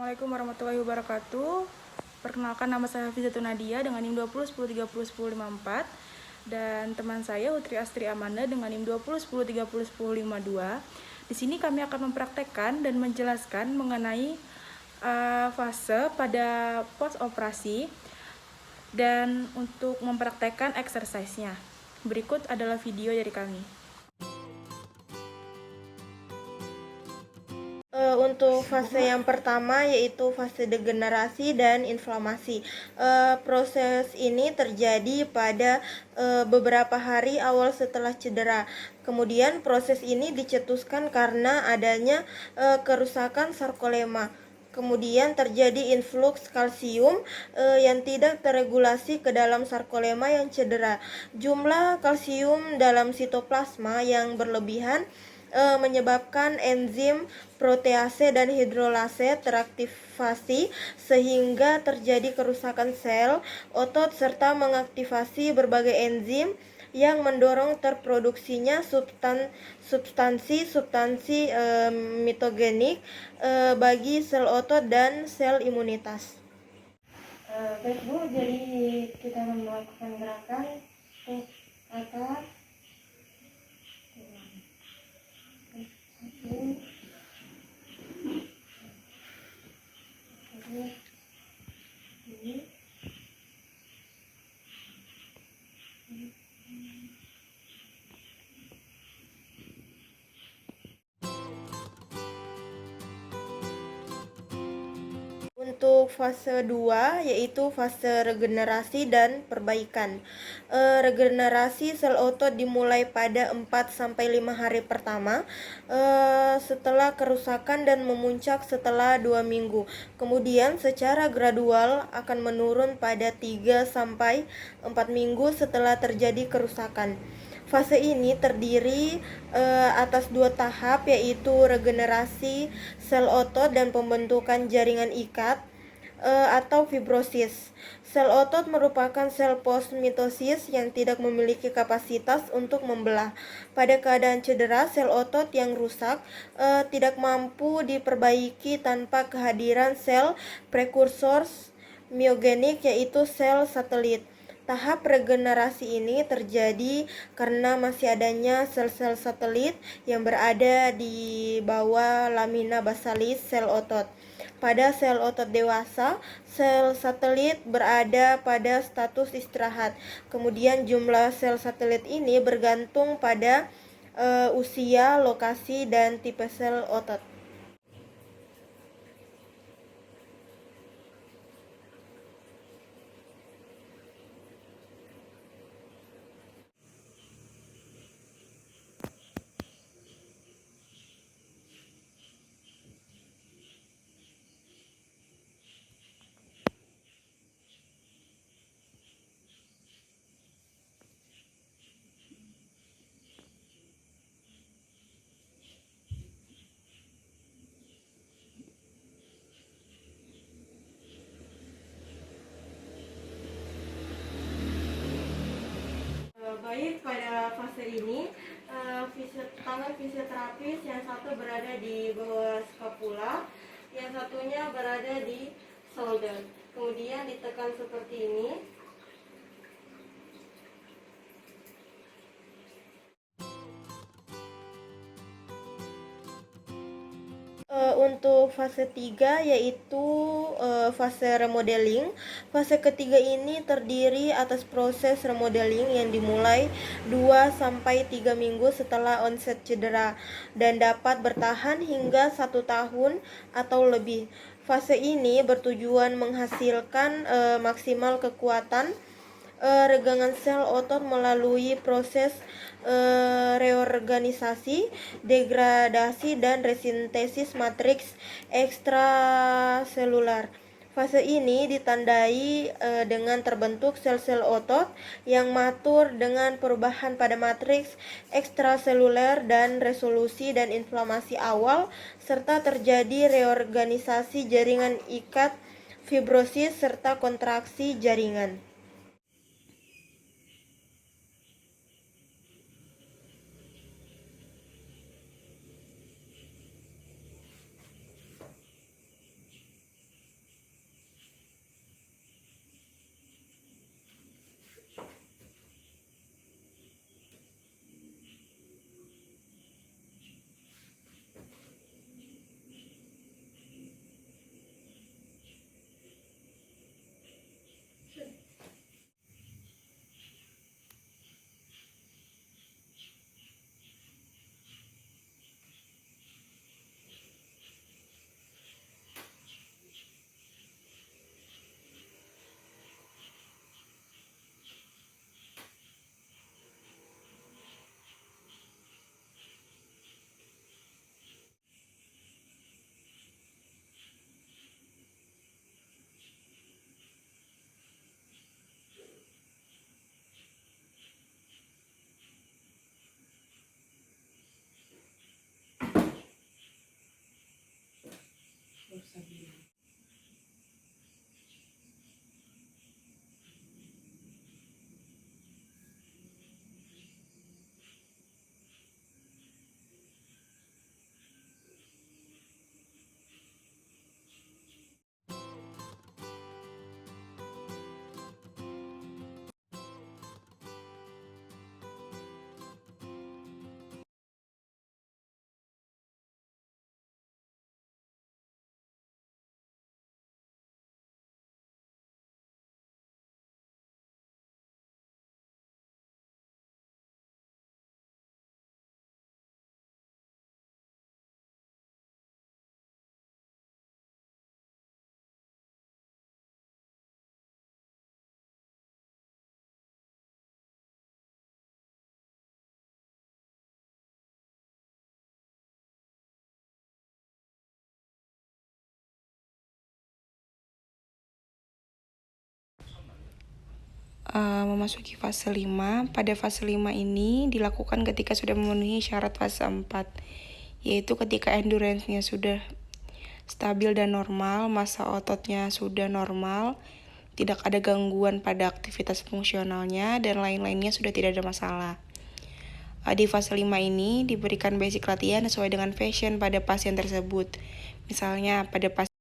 Assalamualaikum warahmatullahi wabarakatuh. Perkenalkan, nama saya Hafizatun Nadia dengan NIM 20 10 30 10 54 dan teman saya Utri Astri Amanda dengan NIM 20 10 30 10 52. Di sini kami akan mempraktekkan dan menjelaskan mengenai fase pada pos operasi dan untuk mempraktekkan exercise-nya. Berikut adalah video dari kami. Untuk fase yang pertama yaitu fase degenerasi dan inflamasi. Proses ini terjadi pada beberapa hari awal setelah cedera. Kemudian proses ini dicetuskan karena adanya kerusakan sarkolema. Kemudian terjadi influx kalsium yang tidak terregulasi ke dalam sarkolema yang cedera. Jumlah kalsium dalam sitoplasma yang berlebihan menyebabkan enzim protease dan hidrolase teraktivasi sehingga terjadi kerusakan sel otot serta mengaktifasi berbagai enzim yang mendorong terproduksinya substansi mitogenik bagi sel otot dan sel imunitas. Baik Bu, jadi kita melakukan gerakan atas Untuk fase 2 yaitu fase regenerasi dan perbaikan. Regenerasi sel otot dimulai pada 4-5 hari pertama setelah kerusakan dan memuncak setelah 2 minggu. Kemudian secara gradual akan menurun pada 3-4 minggu setelah terjadi kerusakan. Fase ini terdiri atas 2 tahap, yaitu regenerasi sel otot dan pembentukan jaringan ikat atau fibrosis. Sel otot merupakan sel postmitosis yang tidak memiliki kapasitas untuk membelah. Pada keadaan cedera, sel otot yang rusak tidak mampu diperbaiki tanpa kehadiran sel prekursor myogenik, yaitu sel satelit. Tahap regenerasi ini terjadi karena masih adanya sel-sel satelit yang berada di bawah lamina basalis sel otot. Pada sel otot dewasa, sel satelit berada pada status istirahat. Kemudian jumlah sel satelit ini bergantung pada usia, lokasi, dan tipe sel otot. Baik, pada fase ini tangan fisioterapis yang satu berada di bawah scapula, yang satunya berada di shoulder. Kemudian ditekan seperti ini. Untuk fase 3 yaitu fase remodeling. Fase ketiga ini terdiri atas proses remodeling yang dimulai 2-3 minggu setelah onset cedera dan dapat bertahan hingga 1 tahun atau lebih. Fase ini bertujuan menghasilkan maksimal kekuatan regangan sel otot melalui proses reorganisasi, degradasi, dan resintesis matriks ekstraselular. Fase ini ditandai dengan terbentuk sel-sel otot yang matur dengan perubahan pada matriks ekstraseluler dan resolusi dan inflamasi awal, serta terjadi reorganisasi jaringan ikat, fibrosis, serta kontraksi jaringan. memasuki fase 5. Pada fase 5 ini dilakukan ketika sudah memenuhi syarat fase 4, yaitu ketika endurance-nya sudah stabil dan normal, massa ototnya sudah normal, tidak ada gangguan pada aktivitas fungsionalnya, dan lain-lainnya sudah tidak ada masalah. Di fase 5 ini diberikan basic latihan sesuai dengan pasien pada pasien tersebut. Misalnya pada pasien